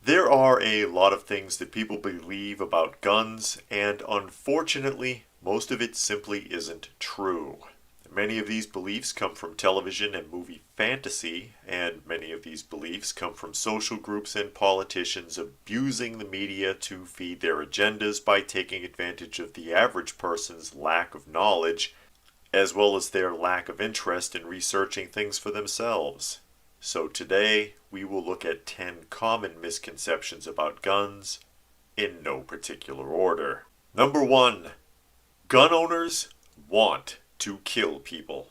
There are a lot of things that people believe about guns, and unfortunately, most of it simply isn't true. Many of these beliefs come from television and movie fantasy, and many of these beliefs come from social groups and politicians abusing the media to feed their agendas by taking advantage of the average person's lack of knowledge, as well as their lack of interest in researching things for themselves. So today, we will look at 10 common misconceptions about guns in no particular order. Number 1. Gun owners want to kill people.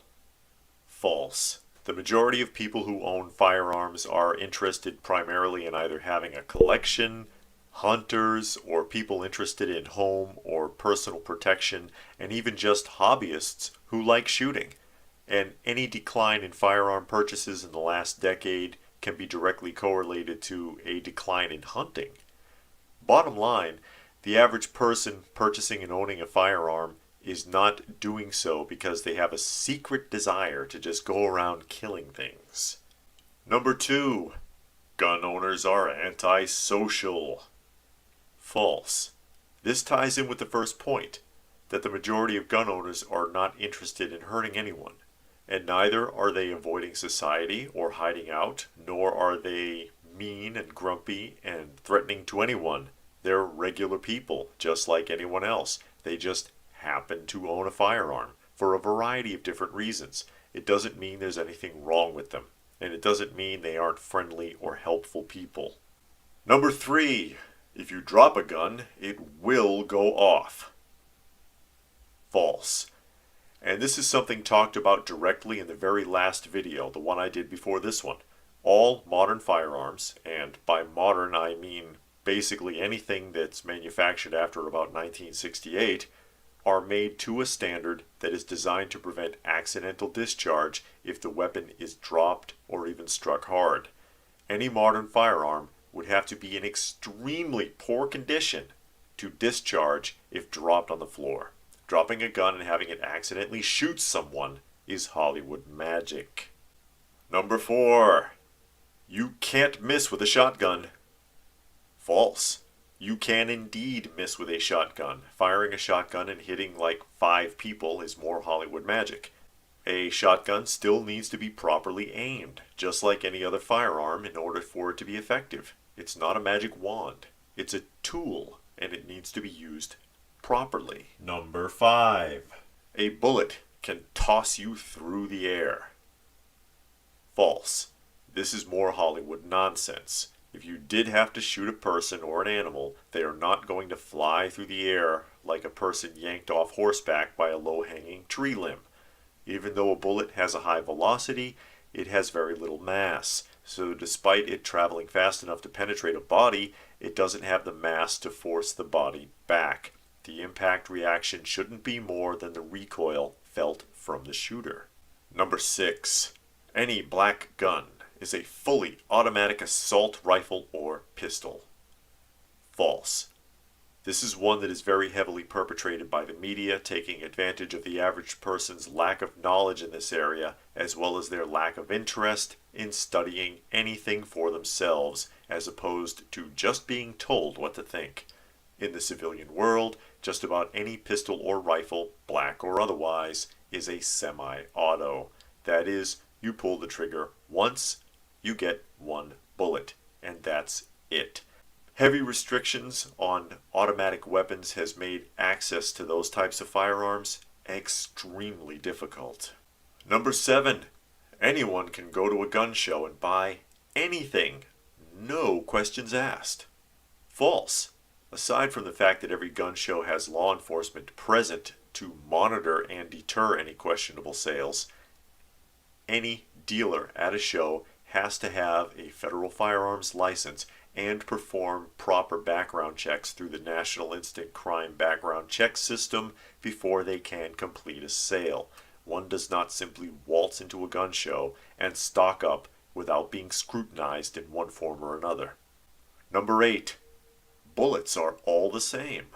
False. The majority of people who own firearms are interested primarily in either having a collection, hunters, or people interested in home or personal protection, and even just hobbyists who like shooting. And any decline in firearm purchases in the last decade can be directly correlated to a decline in hunting. Bottom line, the average person purchasing and owning a firearm is not doing so because they have a secret desire to just go around killing things. Number 2. Gun owners are antisocial. False. This ties in with the first point, that the majority of gun owners are not interested in hurting anyone. And neither are they avoiding society or hiding out, nor are they mean and grumpy and threatening to anyone. They're regular people, just like anyone else. They just happen to own a firearm for a variety of different reasons. It doesn't mean there's anything wrong with them, and it doesn't mean they aren't friendly or helpful people. Number 3. If you drop a gun, it will go off. False. And this is something talked about directly in the very last video, the one I did before this one. All modern firearms, and by modern I mean basically anything that's manufactured after about 1968, are made to a standard that is designed to prevent accidental discharge if the weapon is dropped or even struck hard. Any modern firearm would have to be in extremely poor condition to discharge if dropped on the floor. Dropping a gun and having it accidentally shoot someone is Hollywood magic. Number 4. You can't miss with a shotgun. False. You can indeed miss with a shotgun. Firing a shotgun and hitting like 5 people is more Hollywood magic. A shotgun still needs to be properly aimed, just like any other firearm, in order for it to be effective. It's not a magic wand. It's a tool, and it needs to be used properly. Number 5. A bullet can toss you through the air. False. This is more Hollywood nonsense. If you did have to shoot a person or an animal, they are not going to fly through the air like a person yanked off horseback by a low-hanging tree limb. Even though a bullet has a high velocity, it has very little mass. So despite it traveling fast enough to penetrate a body, it doesn't have the mass to force the body back. The impact reaction shouldn't be more than the recoil felt from the shooter. Number 6. Any black gun is a fully automatic assault rifle or pistol. False. This is one that is very heavily perpetrated by the media, taking advantage of the average person's lack of knowledge in this area, as well as their lack of interest in studying anything for themselves, as opposed to just being told what to think. In the civilian world, just about any pistol or rifle, black or otherwise, is a semi-auto. That is, you pull the trigger once, you get 1 bullet, and that's it. Heavy restrictions on automatic weapons has made access to those types of firearms extremely difficult. Number 7. Anyone can go to a gun show and buy anything. No questions asked. False. Aside from the fact that every gun show has law enforcement present to monitor and deter any questionable sales, any dealer at a show has to have a federal firearms license and perform proper background checks through the National Instant Crime Background Check System before they can complete a sale. One does not simply waltz into a gun show and stock up without being scrutinized in one form or another. Number 8. Bullets are all the same.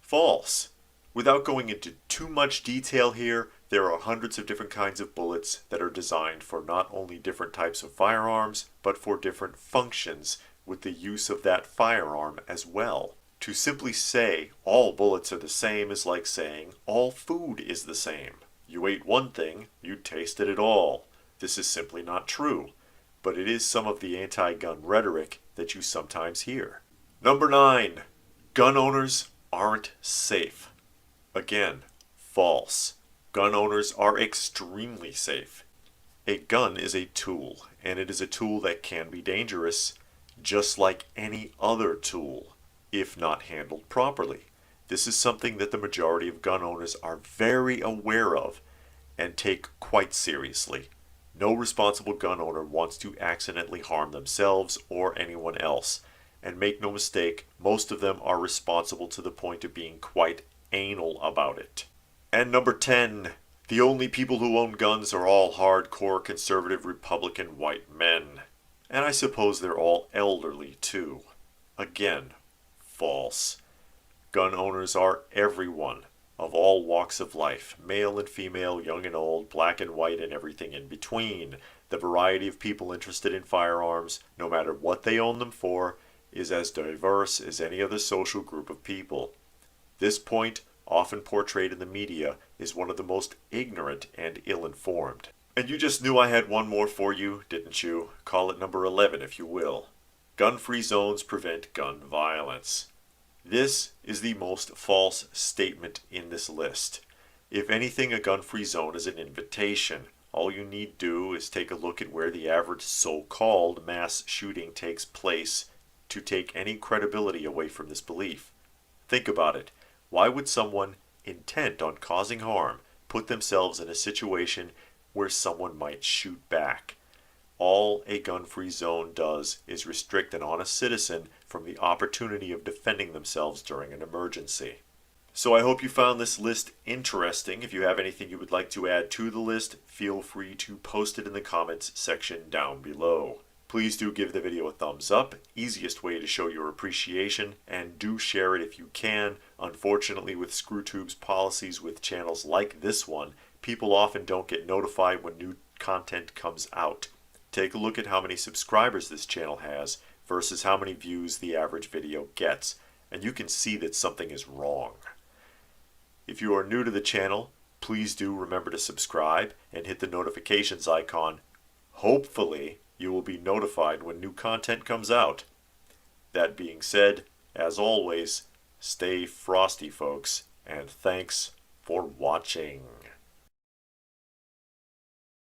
False. Without going into too much detail here, there are hundreds of different kinds of bullets that are designed for not only different types of firearms, but for different functions, with the use of that firearm as well. To simply say all bullets are the same is like saying all food is the same. You ate one thing, you tasted it all. This is simply not true, but it is some of the anti-gun rhetoric that you sometimes hear. Number 9. Gun owners aren't safe. Again, false. Gun owners are extremely safe. A gun is a tool, and it is a tool that can be dangerous, just like any other tool, if not handled properly. This is something that the majority of gun owners are very aware of and take quite seriously. No responsible gun owner wants to accidentally harm themselves or anyone else. And make no mistake, most of them are responsible to the point of being quite anal about it. And number 10, the only people who own guns are all hardcore conservative Republican white men. And I suppose they're all elderly too. Again, false. Gun owners are everyone, of all walks of life, male and female, young and old, black and white, and everything in between. The variety of people interested in firearms, no matter what they own them for, is as diverse as any other social group of people. This point, often portrayed in the media, is one of the most ignorant and ill-informed. And you just knew I had one more for you, didn't you? Call it number 11 if you will. Gun-free zones prevent gun violence. This is the most false statement in this list. If anything, a gun-free zone is an invitation. All you need do is take a look at where the average so-called mass shooting takes place to take any credibility away from this belief. Think about it. Why would someone intent on causing harm put themselves in a situation where someone might shoot back? All a gun-free zone does is restrict an honest citizen from the opportunity of defending themselves during an emergency. So I hope you found this list interesting. If you have anything you would like to add to the list, feel free to post it in the comments section down below. Please do give the video a thumbs up, easiest way to show your appreciation, and do share it if you can. Unfortunately, with ScrewTube's policies with channels like this one, people often don't get notified when new content comes out. Take a look at how many subscribers this channel has versus how many views the average video gets, and you can see that something is wrong. If you are new to the channel, please do remember to subscribe and hit the notifications icon. Hopefully, you will be notified when new content comes out. That being said, as always, stay frosty, folks, and thanks for watching.